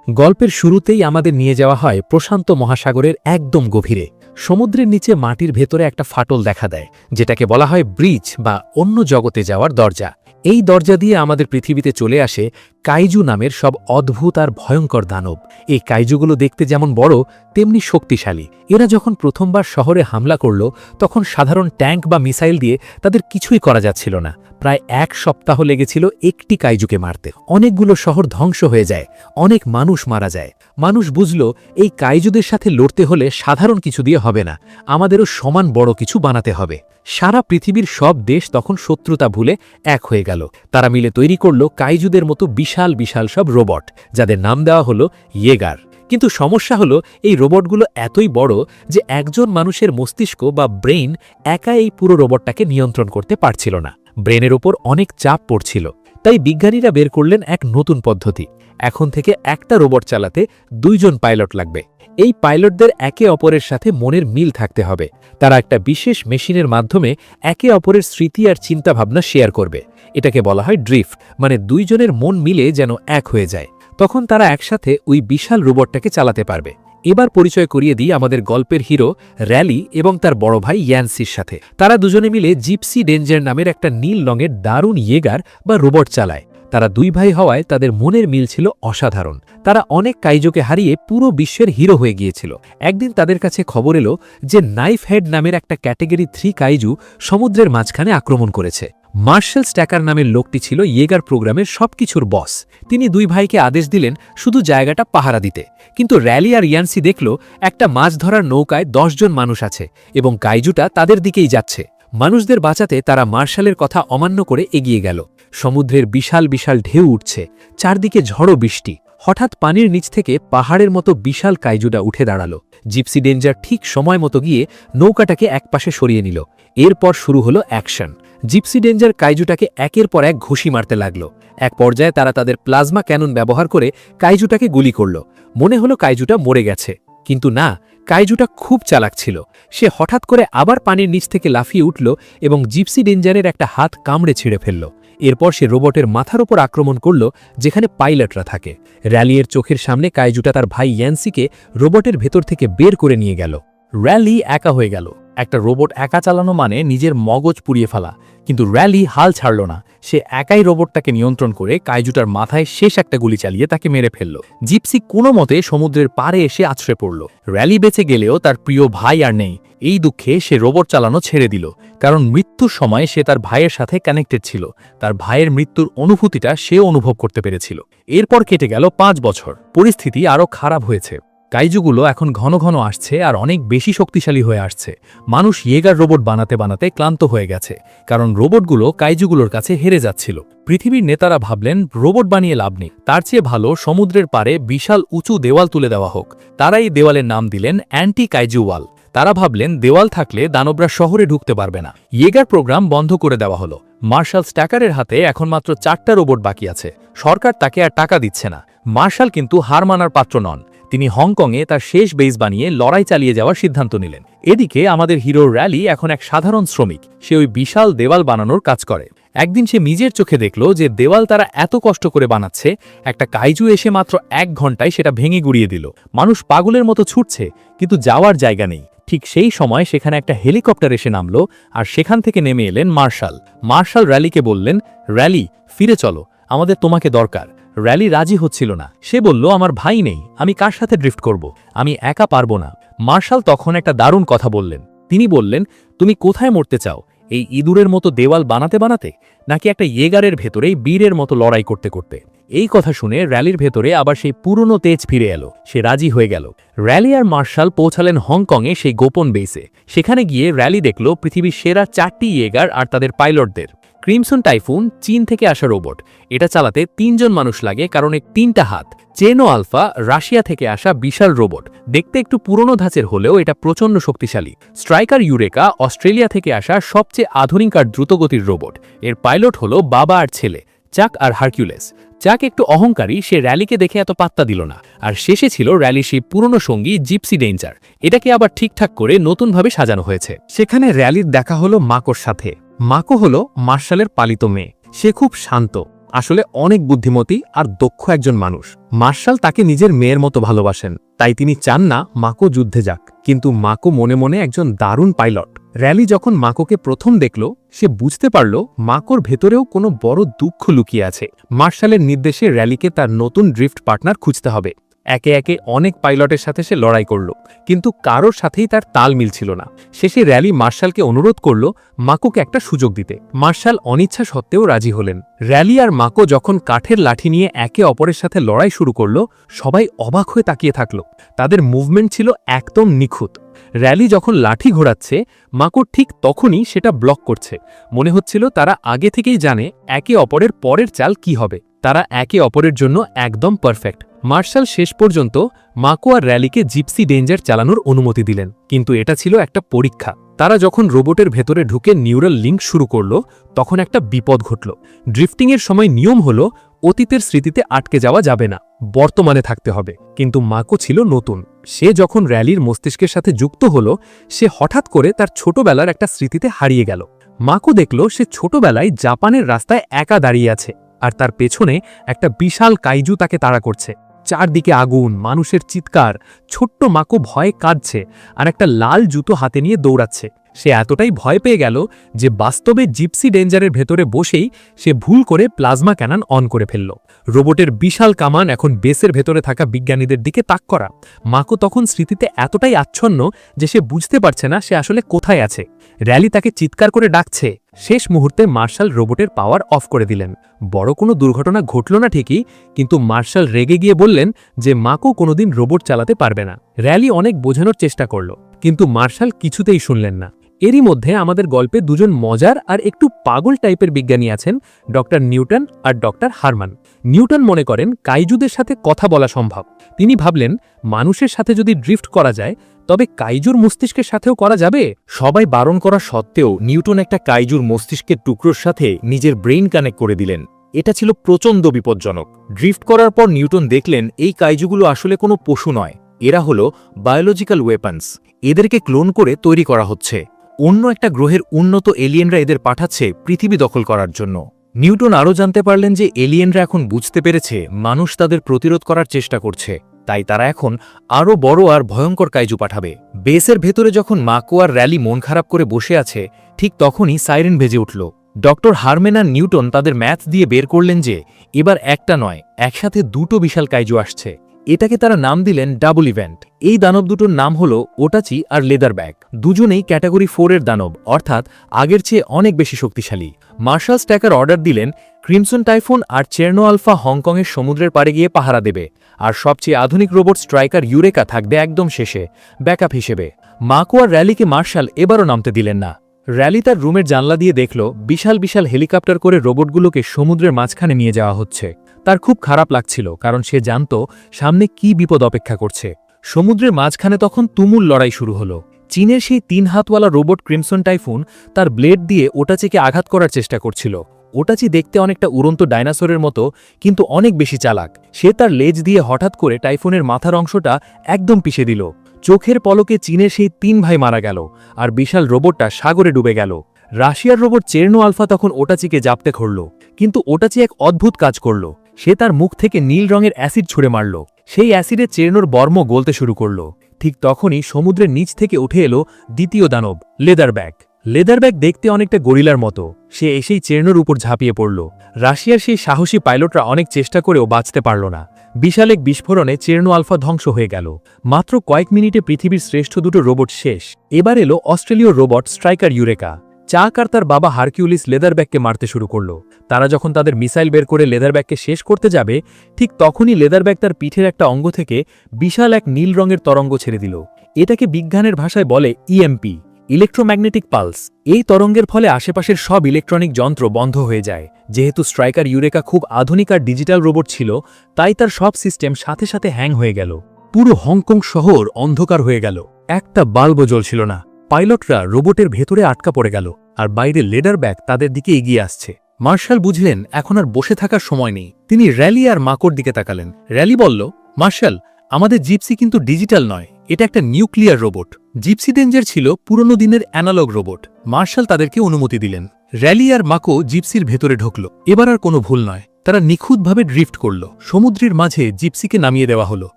গল্পের শুরুতেই আমাদের নিয়ে যাওয়া হয় প্রশান্ত মহাসাগরের একদম গভীরে। সমুদ্রের নিচে মাটির ভেতরে একটা ফাটল দেখা দেয়, যেটাকে বলা হয় ব্রিজ বা অন্য জগতে যাওয়ার দরজা। এই দরজা দিয়ে আমাদের পৃথিবীতে চলে আসে কাইজু নামের সব অদ্ভুত আর ভয়ঙ্কর দানব। এই কাইজুগুলো দেখতে যেমন বড়, তেমনি শক্তিশালী। এরা যখন প্রথমবার শহরে হামলা করল, তখন সাধারণ ট্যাঙ্ক বা মিসাইল দিয়ে তাদের কিছুই করা যাচ্ছিল না। প্রায় 1 সপ্তাহ লেগেছিল একটি কাইজুকে মারতে। অনেকগুলো শহর ধ্বংস হয়ে যায়, অনেক মানুষ মারা যায়। মানুষ বুঝল এই কাইজুদের সাথে লড়তে হলে সাধারণ কিছু দিয়ে হবে না, আমাদেরও সমান বড় কিছু বানাতে হবে। সারা পৃথিবীর সব দেশ তখন শত্রুতা ভুলে এক হয়ে গেল। তারা মিলে তৈরি করল কাইজুদের মতো বিশাল বিশাল সব রোবট, যাদের নাম দেওয়া হলো ইয়েগার। কিন্তু সমস্যা হলো এই রোবটগুলো এতই বড় যে একজন মানুষের মস্তিষ্ক বা ব্রেইন একা এই পুরো রোবটটাকে নিয়ন্ত্রণ করতে পারছিল না। ব্রেনের ওপর অনেক চাপ পড়ছিল। তাই বিজ্ঞানীরা বের করলেন এক নতুন পদ্ধতি। এখন থেকে একটা রোবট চালাতে 2 জন পাইলট লাগবে। এই পাইলটদের একে অপরের সাথে মনের মিল থাকতে হবে। তারা একটা বিশেষ মেশিনের মাধ্যমে একে অপরের স্মৃতি আর চিন্তাভাবনা শেয়ার করবে। এটাকে বলা হয় ড্রিফট, মানে 2 জনের মন মিলে যেন এক হয়ে যায়। তখন তারা একসাথে ওই বিশাল রোবটটাকে চালাতে পারবে। এবার পরিচয় করিয়ে দিই আমাদের গল্পের হিরো র্যালি এবং তার বড় ভাই ইয়ান্সির সাথে। তারা দুজনে মিলে জিপসি ডেঞ্জার নামের একটা নীল রঙের দারুণ ইয়েগার বা রোবট চালায়। তারা 2 ভাই হওয়ায় তাদের মনের মিল ছিল অসাধারণ। তারা অনেক কাইজুকে হারিয়ে পুরো বিশ্বের হিরো হয়ে গিয়েছিল। একদিন তাদের কাছে খবর এলো যে নাইফ হেড নামের একটা ক্যাটেগরি 3 কাইজু সমুদ্রের মাঝখানে আক্রমণ করেছে। মার্শাল স্ট্যাকার নামের লোকটি ছিল ইয়েগার প্রোগ্রামের সবকিছুর বস। তিনি 2 ভাইকে আদেশ দিলেন শুধু জায়গাটা পাহারা দিতে। কিন্তু র্যালি আর ইয়ান্সি দেখল একটা মাছ ধরার নৌকায় 10 জন মানুষ আছে এবং কাইজুটা তাদের দিকেই যাচ্ছে। মানুষদের বাঁচাতে তারা মার্শালের কথা অমান্য করে এগিয়ে গেল। সমুদ্রের বিশাল বিশাল ঢেউ উঠছে, চারদিকে ঝড়ো বৃষ্টি। হঠাৎ পানির নিচ থেকে পাহাড়ের মতো বিশাল কাইজুটা উঠে দাঁড়ালো। জিপসি ডেঞ্জার ঠিক সময় মতো গিয়ে নৌকাটাকে একপাশে সরিয়ে নিল। এরপর শুরু হলো অ্যাকশন। জিপসি ডেঞ্জার কাইজুটাকে একের পর এক ঘুষি মারতে লাগল। এক পর্যায়ে তারা তাদের প্লাজমা ক্যানন ব্যবহার করে কাইজুটাকে গুলি করল। মনে হলো কাইজুটা মরে গেছে, কিন্তু না, কাইজুটা খুব চালাক ছিল। সে হঠাৎ করে আবার পানির নিচ থেকে লাফিয়ে উঠল এবং জিপসি ডেঞ্জারের একটা হাত কামড়ে ছিঁড়ে ফেলল। এরপর সে রোবটের মাথার ওপর আক্রমণ করল, যেখানে পাইলটরা থাকে। র্যালির চোখের সামনে কাইজুটা তার ভাই ইয়ান্সিকে রোবটের ভেতর থেকে বের করে নিয়ে গেল। র্যালি একা হয়ে গেল। একটা রোবট একা চালানো মানে নিজের মগজ পুড়িয়ে ফেলা। কিন্তু র্যালি হাল ছাড়ল না। সে একাই রোবটটাকে নিয়ন্ত্রণ করে কাইজুটার মাথায় শেষ একটা গুলি চালিয়ে তাকে মেরে ফেলল। জিপসি কোনো মতে সমুদ্রের পাড়ে এসে আছড়ে পড়ল। র্যালি বেঁচে গেলেও তার প্রিয় ভাই আর নেই। এই দুঃখে সে রোবট চালানো ছেড়ে দিল, কারণ মৃত্যুর সময় সে তার ভাইয়ের সাথে কানেক্টেড ছিল। তার ভাইয়ের মৃত্যুর অনুভূতিটা সে অনুভব করতে পেরেছিল। এরপর কেটে গেল 5 বছর। পরিস্থিতি আরও খারাপ হয়েছে। কাইজুগুলো এখন ঘন ঘন আসছে আর অনেক বেশি শক্তিশালী হয়ে আসছে। মানুষ ইয়েগার রোবট বানাতে বানাতে ক্লান্ত হয়ে গেছে, কারণ রোবটগুলো কাইজুগুলোর কাছে হেরে যাচ্ছিল। পৃথিবীর নেতারা ভাবলেন রোবট বানিয়ে লাভ নেই, তার চেয়ে ভালো সমুদ্রের পাড়ে বিশাল উঁচু দেওয়াল তুলে দেওয়া হোক। তারা এই দেওয়ালের নাম দিলেন অ্যান্টি কাইজু ওয়াল। তারা ভাবলেন দেওয়াল থাকলে দানবরা শহরে ঢুকতে পারবে না। ইয়েগার প্রোগ্রাম বন্ধ করে দেওয়া হলো। মার্শাল স্ট্যাকারের হাতে এখন মাত্র 4টা রোবট বাকি আছে। সরকার তাকে আর টাকা দিচ্ছে না। মার্শাল কিন্তু হার মানার পাত্র নন। তিনি হংকংয়ে তার শেষ বেস বানিয়ে লড়াই চালিয়ে যাওয়ার সিদ্ধান্ত নিলেন। এদিকে আমাদের হিরো র্যালি এখন এক সাধারণ শ্রমিক। সে ওই বিশাল দেওয়াল বানানোর কাজ করে। একদিন সে নিজের চোখে দেখল যে দেওয়াল তারা এত কষ্ট করে বানাচ্ছে, একটা কাইজু এসে মাত্র 1 ঘন্টায় সেটা ভেঙে গুড়িয়ে দিল। মানুষ পাগলের মতো ছুটছে, কিন্তু যাওয়ার জায়গা নেই। ঠিক সেই সময় সেখানে একটা হেলিকপ্টার এসে নামলো, আর সেখান থেকে নেমে এলেন মার্শাল। মার্শাল র্যালিকে বললেন, র্যালি ফিরে চলো, আমাদের তোমাকে দরকার। র্যালি রাজি হচ্ছিল না। সে বলল, আমার ভাই নেই, আমি কার সাথে ড্রিফট করব? আমি একা পারবো না। মার্শাল তখন একটা দারুণ কথা বললেন। তিনি বললেন, তুমি কোথায় মরতে চাও? এই ইঁদুরের মতো দেওয়াল বানাতে বানাতে, নাকি একটা ইয়েগারের ভেতরেই বীরের মতো লড়াই করতে করতে? এই কথা শুনে র্যালির ভেতরে আবার সেই পুরনো তেজ ফিরে এলো। সে রাজি হয়ে গেল। র্যালি আর মার্শাল পৌঁছালেন হংকংয়ে সেই গোপন বেসে। সেখানে গিয়ে র্যালি দেখল পৃথিবীর সেরা 4টি ইয়েগার আর তাদের পাইলটদের। ক্রিমসন টাইফুন চীন থেকে আসা রোবট। এটা চালাতে 3 জন মানুষ লাগে, কারণ এর 3টা হাত। চেনো আলফা রাশিয়া থেকে আসা বিশাল রোবট। দেখতে একটু পুরনো ধাঁচের হলেও এটা প্রচণ্ড শক্তিশালী। স্ট্রাইকার ইউরেকা অস্ট্রেলিয়া থেকে আসা সবচেয়ে আধুনিক আর দ্রুতগতির রোবট। এর পাইলট হলো বাবা আর ছেলে, চাক আর হারকিউলেস। চাক একটু অহংকারী, সে র্যালিকে দেখে এত পাত্তা দিল না। আর শেষে ছিল র্যালির সেই পুরনো সঙ্গী জিপসি ডেঞ্জার। এটাকে আবার ঠিকঠাক করে নতুনভাবে সাজানো হয়েছে। সেখানে র্যালির দেখা হলো মাকোর সাথে। মাকো হলো মার্শালের পালিত মেয়ে। সে খুব শান্ত আসলে অনেক বুদ্ধিমতী আর দক্ষ একজন মানুষ। মার্শাল তাকে নিজের মেয়ের মতো ভালোবাসেন, তাই তিনি চান না মাকো যুদ্ধে যাক। কিন্তু মাকো মনে মনে একজন দারুণ পাইলট। র্যালি যখন মাকোকে প্রথম দেখল, সে বুঝতে পারল মাকোর ভেতরেও কোনো বড় দুঃখ লুকিয়ে আছে। মার্শালের নির্দেশে র্যালিকে তার নতুন ড্রিফট পার্টনার খুঁজতে হবে। একে একে অনেক পাইলটের সাথে সে লড়াই করল, কিন্তু কারোর সাথেই তার তাল মিলছিল না। শেষে র্যালি মার্শালকে অনুরোধ করল মাকোকে একটা সুযোগ দিতে। মার্শাল অনিচ্ছা সত্ত্বেও রাজি হলেন। র্যালি আর মাকো যখন কাঠের লাঠি নিয়ে একে অপরের সাথে লড়াই শুরু করল, সবাই অবাক হয়ে তাকিয়ে থাকল। তাদের মুভমেন্ট ছিল একদম নিখুঁত। র্যালি যখন লাঠি ঘোরাচ্ছে, মাকো ঠিক তখনই সেটা ব্লক করছে। মনে হচ্ছিল তারা আগে থেকেই জানে একে অপরের পরের চাল কি হবে। তারা একে অপরের জন্য একদম পারফেক্ট। মার্শাল শেষ পর্যন্ত মাকো আর র্যালিকে জিপসি ডেঞ্জার চালানোর অনুমতি দিলেন, কিন্তু এটা ছিল একটা পরীক্ষা। তারা যখন রোবটের ভেতরে ঢুকে নিউরাল লিঙ্ক শুরু করল, তখন একটা বিপদ ঘটল। ড্রিফটিংয়ের সময় নিয়ম হল অতীতের স্মৃতিতে আটকে যাওয়া যাবে না, বর্তমানে থাকতে হবে। কিন্তু মাকো ছিল নতুন। সে যখন র্যালির মস্তিষ্কের সাথে যুক্ত হল, সে হঠাৎ করে তার ছোটবেলার একটা স্মৃতিতে হারিয়ে গেল। মাকো দেখল সে ছোটবেলায় জাপানের রাস্তায় একা দাঁড়িয়ে আছে, আর তার পেছনে একটা বিশাল কাইজু তাকে তাড়া করছে। চারদিকে আগুন, মানুষের চিৎকার। ছোট্ট মাকো ভয়ে কাঁদছে আর একটা লাল জুতো হাতে নিয়ে দৌড়াচ্ছে। সে এতটাই ভয় পেয়ে গেল যে বাস্তবে জিপসি ডেঞ্জারের ভেতরে বসেই সে ভুল করে প্লাজমা ক্যানন অন করে ফেলল। রোবটের বিশাল কামান এখন বেসের ভেতরে থাকা বিজ্ঞানীদের দিকে তাক করা। মাকো তখন স্মৃতিতে এতটাই আচ্ছন্ন যে সে বুঝতে পারছে না সে আসলে কোথায় আছে। র্যালি তাকে চিৎকার করে ডাকছে। শেষ মুহূর্তে মার্শাল রোবটের পাওয়ার অফ করে দিলেন। বড় কোনো দুর্ঘটনা ঘটল না ঠিকই, কিন্তু মার্শাল রেগে গিয়ে বললেন যে মাকো কোনোদিন রোবট চালাতে পারবে না। র্যালি অনেক বোঝানোর চেষ্টা করল, কিন্তু মার্শাল কিছুতেই শুনলেন না। এরই মধ্যে আমাদের গল্পে দুজন মজার আর একটু পাগল টাইপের বিজ্ঞানী আছেন, ডক্টর নিউটন আর ডক্টর হারমান। নিউটন মনে করেন কাইজুদের সাথে কথা বলা সম্ভব। তিনি ভাবলেন মানুষের সাথে যদি ড্রিফট করা যায়, তবে কাইজুর মস্তিষ্কের সাথেও করা যাবে। সবাই বারণ করা সত্ত্বেও নিউটন একটা কাইজুর মস্তিষ্কের টুকরোর সাথে নিজের ব্রেইন কানেক্ট করে দিলেন। এটা ছিল প্রচণ্ড বিপজ্জনক। ড্রিফট করার পর নিউটন দেখলেন এই কাইজুগুলো আসলে কোনো পশু নয়, এরা হলো বায়োলজিক্যাল ওয়েপন্স। এদেরকে ক্লোন করে তৈরি করা হচ্ছে। অন্য একটা গ্রহের উন্নত এলিয়েনরা এদের পাঠাচ্ছে পৃথিবী দখল করার জন্য। নিউটন আরও জানতে পারলেন যে এলিয়েনরা এখন বুঝতে পেরেছে মানুষ তাদের প্রতিরোধ করার চেষ্টা করছে, তাই তারা এখন আরও বড় আর ভয়ঙ্কর কাইজু পাঠাবে। বেসের ভেতরে যখন মাকো আর র্যালি মন খারাপ করে বসে আছে, ঠিক তখনই সাইরেন ভেজে উঠল। ডক্টর হারম্যান আর নিউটন তাদের ম্যাথ দিয়ে বের করলেন যে এবার একটা নয়, একসাথে দুটো বিশাল কাইজু আসছে। এটাকে তারা নাম দিলেন ডাবল ইভেন্ট। এই দানব দুটোর নাম হলো ওটাচি আর লেদারব্যাক। দুজনেই ক্যাটাগরি 4 এর দানব, অর্থাৎ আগের চেয়ে অনেক বেশি শক্তিশালী। মার্শাল স্ট্যাকার অর্ডার দিলেন ক্রিমসন টাইফুন আর চেরনো আলফা হংকংয়ের সমুদ্রের পাড়ে গিয়ে পাহারা দেবে, আর সবচেয়ে আধুনিক রোবট স্ট্রাইকার ইউরেকা থাকবে একদম শেষে, ব্যাকআপ হিসেবে। মাকো আর র্যালিকে মার্শাল এবারও নামতে দিলেন না। র্যালি তার রুমের জানলা দিয়ে দেখল বিশাল বিশাল হেলিকপ্টার করে রোবটগুলোকে সমুদ্রের মাঝখানে নিয়ে যাওয়া হচ্ছে। তার খুব খারাপ লাগছিল, কারণ সে জানত সামনে কি বিপদ অপেক্ষা করছে। সমুদ্রের মাঝখানে তখন তুমুল লড়াই শুরু হলো। চীনের সেই 3 হাতওয়ালা রোবট ক্রিমসন টাইফুন তার ব্লেড দিয়ে ওটাচিকে আঘাত করার চেষ্টা করছিল। ওটাচি দেখতে অনেকটা উড়ন্ত ডাইনোসরের মতো, কিন্তু অনেক বেশি চালাক। সে তার লেজ দিয়ে হঠাৎ করে টাইফুনের মাথার অংশটা একদম পিষে দিল। চোখের পলকে চীনের সেই 3 ভাই মারা গেল, আর বিশাল রোবটটা সাগরে ডুবে গেল। রাশিয়ার রোবট চেরনো আলফা তখন ওটাচিকে জাপতে ধরল, কিন্তু ওটাচি এক অদ্ভুত কাজ করল। সে তার মুখ থেকে নীল রঙের অ্যাসিড ছুড়ে মারল। সেই অ্যাসিডে চেরনোর বর্ম গলতে শুরু করল। ঠিক তখনই সমুদ্রের নিচ থেকে উঠে এলো দ্বিতীয় দানব, লেদারব্যাক। লেদারব্যাক দেখতে অনেকটা গরিলার মতো। সে এসেই চেরনোর উপর ঝাঁপিয়ে পড়ল। রাশিয়ার সেই সাহসী পাইলটরা অনেক চেষ্টা করেও বাঁচতে পারল না। বিশাল এক বিস্ফোরণে চেরনো আলফা ধ্বংস হয়ে গেল। মাত্র কয়েক মিনিটে পৃথিবীর শ্রেষ্ঠ দুটো রোবট শেষ। এবার এলো অস্ট্রেলীয় রোবট স্ট্রাইকার ইউরেকা। চাক আর তার বাবা হারকিউলিস লেদারব্যাককে মারতে শুরু করল। তারা যখন তাদের মিসাইল বের করে লেদারব্যাককে শেষ করতে যাবে, ঠিক তখনই লেদারব্যাক তার পিঠের একটা অঙ্গ থেকে বিশাল এক নীল রঙের তরঙ্গ ছেড়ে দিল। এটাকে বিজ্ঞানের ভাষায় বলে ইএমপি, ইলেকট্রোম্যাগনেটিক পালস। এই তরঙ্গের ফলে আশেপাশের সব ইলেকট্রনিক যন্ত্র বন্ধ হয়ে যায়। যেহেতু স্ট্রাইকার ইউরেকা খুব আধুনিক আর ডিজিটাল রোবট ছিল, তাই তার সব সিস্টেম সাথে সাথে হ্যাং হয়ে গেল। পুরো হংকং শহর অন্ধকার হয়ে গেল। একটা বাল্বও জ্বলছিল না। পাইলটরা রোবটের ভেতরে আটকা পড়ে গেল, আর বাইরে লেদারব্যাক তাদের দিকে এগিয়ে আসছে। মার্শাল বুঝলেন এখন আর বসে থাকার সময় নেই। তিনি র্যালি আর মাকোর দিকে তাকালেন। র্যালি বলল, মার্শাল, আমাদের জিপসি কিন্তু ডিজিটাল নয়, এটা একটা নিউক্লিয়ার রোবট। জিপসি ডেঞ্জার ছিল পুরনো দিনের অ্যানালগ রোবট। মার্শাল তাদেরকে অনুমতি দিলেন। র্যালি আর মাকো জিপসির ভেতরে ঢুকল। এবার আর কোনো ভুল নয়। তারা নিখুঁতভাবে ড্রিফট করল। সমুদ্রের মাঝে জিপসিকে নামিয়ে দেওয়া হলো।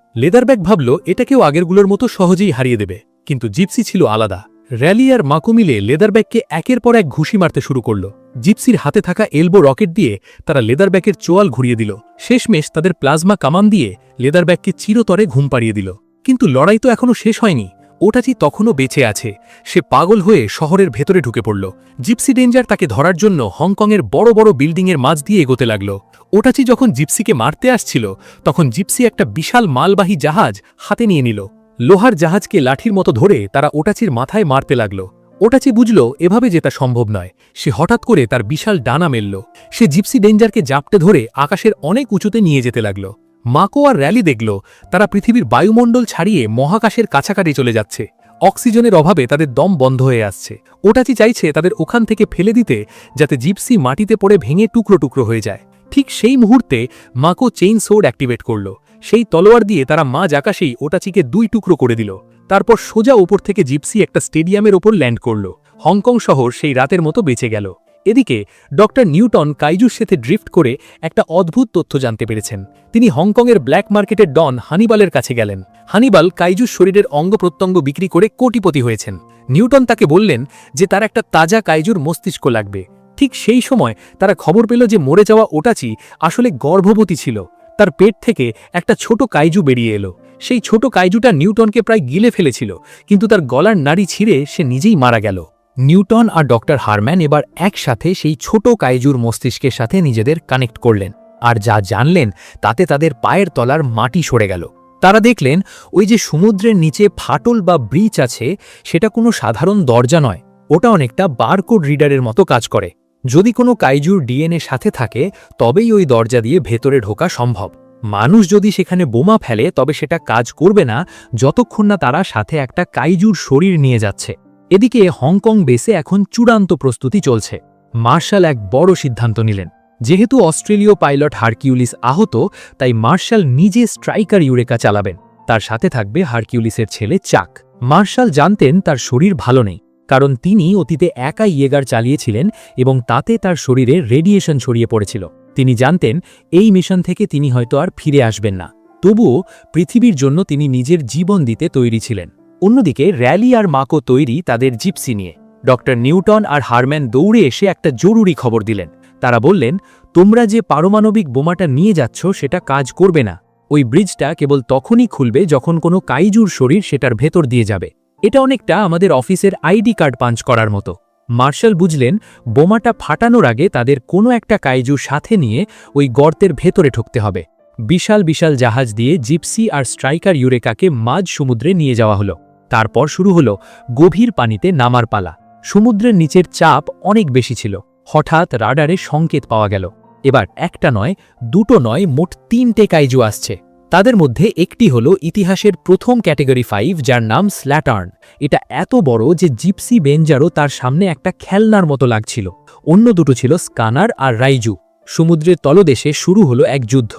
লেদারব্যাগ ভাবল এটাকেও আগেরগুলোর মতো সহজেই হারিয়ে দেবে, কিন্তু জিপসি ছিল আলাদা। র্যালি আর মাকো মিলে লেদারব্যাগকে একের পর এক ঘুষি মারতে শুরু করল। জিপসির হাতে থাকা এলবো রকেট দিয়ে তারা লেদারব্যাগের চোয়াল ঘুরিয়ে দিল। শেষমেশ তাদের প্লাজমা কামান দিয়ে লেদারব্যাগকে চিরতরে ঘুম পাড়িয়ে দিল। কিন্তু লড়াই তো এখনও শেষ হয়নি। ওটাচি তখনও বেঁচে আছে। সে পাগল হয়ে শহরের ভেতরে ঢুকে পড়ল। জিপসি ডেঞ্জার তাকে ধরার জন্য হংকংয়ের বড় বড় বিল্ডিংয়ের মাঝ দিয়ে এগোতে লাগল। ওটাচি যখন জিপসিকে মারতে আসছিল তখন জিপসি একটা বিশাল মালবাহী জাহাজ হাতে নিয়ে নিল। লোহার জাহাজকে লাঠির মতো ধরে তারা ওটাচির মাথায় মারতে লাগল। ওটাচি বুঝল এভাবে জেতা সম্ভব নয়। সে হঠাৎ করে তার বিশাল ডানা মেলল। সে জিপসি ডেঞ্জারকে জাপটে ধরে আকাশের অনেক উঁচুতে নিয়ে যেতে লাগল। মাকো আর র্যালি দেখল তারা পৃথিবীর বায়ুমণ্ডল ছাড়িয়ে মহাকাশের কাছাকাছি চলে যাচ্ছে। অক্সিজেনের অভাবে তাদের দম বন্ধ হয়ে আসছে। ওটাচি চাইছে তাদের ওখান থেকে ফেলে দিতে, যাতে জিপসি মাটিতে পড়ে ভেঙে টুকরো টুকরো হয়ে যায়। ঠিক সেই মুহূর্তে মাকো চেইন সোর্ড অ্যাক্টিভেট করল। সেই তলোয়ার দিয়ে তারা মাঝ আকাশেই ওটাচিকে 2 টুকরো করে দিল। তারপর সোজা ওপর থেকে জিপসি একটা স্টেডিয়ামের ওপর ল্যান্ড করল। হংকং শহর সেই রাতের মতো বেঁচে গেল। এদিকে ডক্টর নিউটন কাইজুর সাথে ড্রিফট করে একটা অদ্ভুত তথ্য জানতে পেরেছেন। তিনি হংকংয়ের ব্ল্যাক মার্কেটের ডন হানিবালের কাছে গেলেন। হানিবাল কাইজুর শরীরের অঙ্গ প্রত্যঙ্গ বিক্রি করে কোটিপতি হয়েছেন। নিউটন তাকে বললেন যে তার একটা তাজা কাইজুর মস্তিষ্ক লাগবে। ঠিক সেই সময় তারা খবর পেল যে মরে যাওয়া ওটাচি আসলে গর্ভবতী ছিল। তার পেট থেকে একটা ছোট কাইজু বেরিয়ে এলো। সেই ছোট কাইজুটা নিউটনকে প্রায় গিলে ফেলেছিল, কিন্তু তার গলার নাড়ি ছিঁড়ে সে নিজেই মারা গেল। নিউটন আর ডক্টর হারম্যান এবার একসাথে সেই ছোট কাইজুর মস্তিষ্কের সাথে নিজেদের কানেক্ট করলেন, আর যা জানলেন তাতে তাদের পায়ের তলার মাটি সরে গেল। তারা দেখলেন ওই যে সমুদ্রের নিচে ফাটল বা ব্রিচ আছে, সেটা কোনো সাধারণ দরজা নয়, ওটা অনেকটা বারকোড রিডারের মতো কাজ করে। যদি কোনো কাইজুর ডিএনএ সাথে থাকে তবেই ওই দরজা দিয়ে ভেতরে ঢোকা সম্ভব। মানুষ যদি সেখানে বোমা ফেলে তবে সেটা কাজ করবে না যতক্ষণ না তারা সাথে একটা কাইজুর শরীর নিয়ে যাচ্ছে। এদিকে হংকং বেসে এখন চূড়ান্ত প্রস্তুতি চলছে। মার্শাল এক বড় সিদ্ধান্ত নিলেন। যেহেতু অস্ট্রেলীয় পাইলট হারকিউলিস আহত, তাই মার্শাল নিজে স্ট্রাইকার ইউরেকা চালাবেন। তার সাথে থাকবে হারকিউলিসের ছেলে চাক। মার্শাল জানতেন তার শরীর ভালো নেই, কারণ তিনি অতীতে একাই ইয়েগার চালিয়েছিলেন এবং তাতে তার শরীরে রেডিয়েশন ছড়িয়ে পড়েছিল। তিনি জানতেন এই মিশন থেকে তিনি হয়তো আর ফিরে আসবেন না। তবুও পৃথিবীর জন্য তিনি নিজের জীবন দিতে তৈরি ছিলেন। অন্যদিকে র্যালি আর মাকো তৈরি তাদের জিপসি নিয়ে। ডক্টর নিউটন আর হারম্যান দৌড়ে এসে একটা জরুরি খবর দিলেন। তারা বললেন, তোমরা যে পারমাণবিক বোমাটা নিয়ে যাচ্ছ সেটা কাজ করবে না। ওই ব্রিজটা কেবল তখনই খুলবে যখন কোনো কাইজুর শরীর সেটার ভেতর দিয়ে যাবে। এটা অনেকটা আমাদের অফিসের আইডি কার্ড পাঞ্চ করার মতো। মার্শাল বুঝলেন বোমাটা ফাটানোর আগে তাদের কোনো একটা কাইজু সাথে নিয়ে ওই গর্তের ভেতরে ঢুকতে হবে। বিশাল বিশাল জাহাজ দিয়ে জিপসি আর স্ট্রাইকার ইউরেকাকে মাঝ সমুদ্রে নিয়ে যাওয়া হলো। তারপর শুরু হলো গভীর পানিতে নামার পালা। সমুদ্রের নিচের চাপ অনেক বেশি ছিল। হঠাৎ রাডারে সংকেত পাওয়া গেল। এবার একটা নয়, দুটো নয়, মোট 3টে কাইজু আসছে। তাদের মধ্যে একটি হলো ইতিহাসের প্রথম ক্যাটেগরি 5, যার নাম স্ল্যাটার্ন। এটা এত বড় যে জিপসি বেঞ্জারও তার সামনে একটা খেলনার মতো লাগছিল। অন্য দুটো ছিল স্কানার আর রাইজু। সমুদ্রের তলদেশে শুরু হলো এক যুদ্ধ।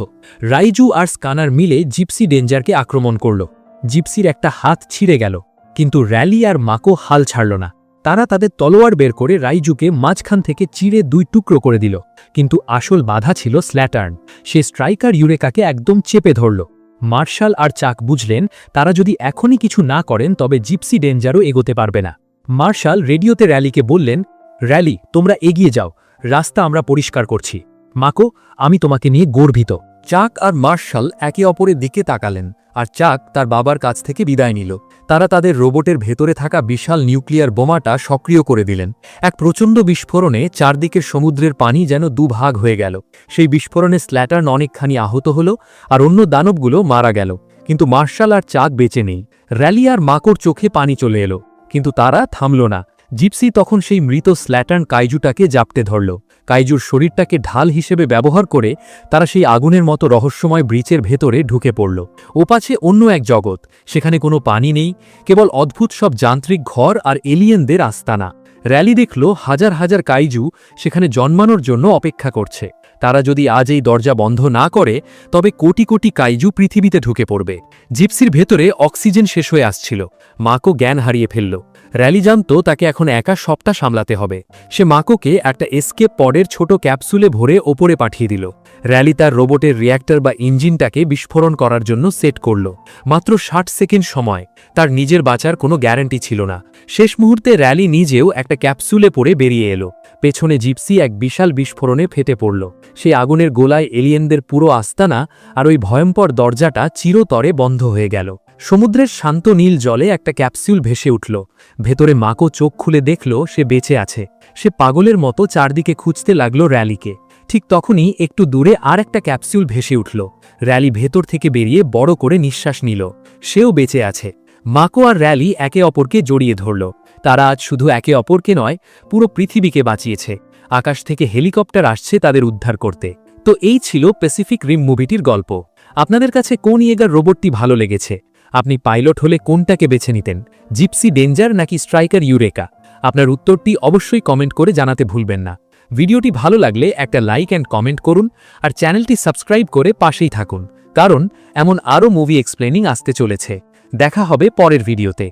রাইজু আর স্কানার মিলে জিপসি ডেঞ্জারকে আক্রমণ করল। জিপসির একটা হাত ছিঁড়ে গেল, কিন্তু র্যালি আর মাকো হাল ছাড়ল না। তারা তাদের তলোয়ার বের করে রাইজুকে মাঝখান থেকে চিড়ে 2 টুকরো করে দিল। কিন্তু আসল বাধা ছিল স্ল্যাটার্ন। সে স্ট্রাইকার ইউরেকাকে একদম চেপে ধরল। মার্শাল আর চাক বুঝলেন তারা যদি এখনই কিছু না করেন তবে জিপসি ডেঞ্জারও এগোতে পারবে না। মার্শাল রেডিওতে র্যালিকে বললেন, র্যালি, তোমরা এগিয়ে যাও, রাস্তা আমরা পরিষ্কার করছি। মাকো, আমি তোমাকে নিয়ে গর্বিত। চাক আর মার্শাল একে অপরের দিকে তাকালেন, আর চাক তার বাবার কাছ থেকে বিদায় নিল। তারা তাদের রোবটের ভেতরে থাকা বিশাল নিউক্লিয়ার বোমাটা সক্রিয় করে দিলেন। এক প্রচণ্ড বিস্ফোরণে চারদিকের সমুদ্রের পানি যেন দুভাগ হয়ে গেল। সেই বিস্ফোরণে স্ল্যাটার্ন অনেকখানি আহত হল, আর অন্য দানবগুলো মারা গেল। কিন্তু মার্শাল আর চাক বেঁচে নেই। র্যালি আর মাকোর চোখে পানি চলে এলো, কিন্তু তারা থামল না। জিপসি তখন সেই মৃত স্ল্যাটার্ন কাইজুটাকে জাপটে ধরল। কাইজুর শরীরটাকে ঢাল হিসেবে ব্যবহার করে তারা সেই আগুনের মতো রহস্যময় ব্রিচের ভেতরে ঢুকে পড়ল। ওপাশে অন্য এক জগৎ, সেখানে কোনো পানি নেই, কেবল অদ্ভুত সব যান্ত্রিক ঘর আর এলিয়েনদের আস্তানা। র্যালি দেখল হাজার হাজার কাইজু সেখানে জন্মানোর জন্য অপেক্ষা করছে। তারা যদি আজ এই দরজা বন্ধ না করে তবে কোটি কোটি কাইজু পৃথিবীতে ঢুকে পড়বে। জিপসির ভেতরে অক্সিজেন শেষ হয়ে আসছিল। মাকো জ্ঞান হারিয়ে ফেলল। র্যালি জানত তাকে এখন একা সবটা সামলাতে হবে। সে মাকোকে একটা এসকেপ পডের ছোট ক্যাপসুলে ভরে ওপরে পাঠিয়ে দিল। র্যালি তার রোবটের রিয়্যাক্টর বা ইঞ্জিনটাকে বিস্ফোরণ করার জন্য সেট করল। মাত্র 60 সেকেন্ড সময়। তার নিজের বাঁচার কোনো গ্যারান্টি ছিল না। শেষ মুহূর্তে র্যালি নিজেও একটা ক্যাপসুলে পড়ে বেরিয়ে এলো। পেছনে জিপসি এক বিশাল বিস্ফোরণে ফেটে পড়ল। সেই আগুনের গোলায় এলিয়েনদের পুরো আস্তানা আর ওই ভয়ঙ্কর দরজাটা চিরতরে বন্ধ হয়ে গেল। সমুদ্রের শান্ত নীল জলে একটা ক্যাপসুল ভেসে উঠল। ভেতরে মাকো চোখ খুলে দেখল সে বেঁচে আছে। সে পাগলের মতো চারদিকে খুঁজতে লাগল র্যালিকে। ঠিক তখনই একটু দূরে আর একটা ক্যাপসুল ভেসে উঠল। র্যালি ভেতর থেকে বেরিয়ে বড় করে নিঃশ্বাস নিল। সেও বেঁচে আছে। মাকো আর র্যালি একে অপরকে জড়িয়ে ধরল। তারা আজ শুধু একে অপরকে নয়, পুরো পৃথিবীকে বাঁচিয়েছে। আকাশ থেকে হেলিকপ্টার আসছে তাদের উদ্ধার করতে। তো এই ছিল প্যাসিফিক রিম মুভিটির গল্প। আপনাদের কাছে কোন ইয়েগার রোবটটি ভালো লেগেছে? আপনি পাইলট হলে কোনটাকে বেছে নিতেন, জিপসি ডেঞ্জার নাকি স্ট্রাইকার ইউরেকা? আপনার উত্তরটি অবশ্যই কমেন্ট করে জানাতে ভুলবেন না। ভিডিওটি ভালো লাগলে একটা লাইক অ্যান্ড কমেন্ট করুন আর চ্যানেলটি সাবস্ক্রাইব করে পাশেই থাকুন, কারণ এমন আরও মুভি এক্সপ্লেনিং আসতে চলেছে। দেখা হবে পরের ভিডিওতে।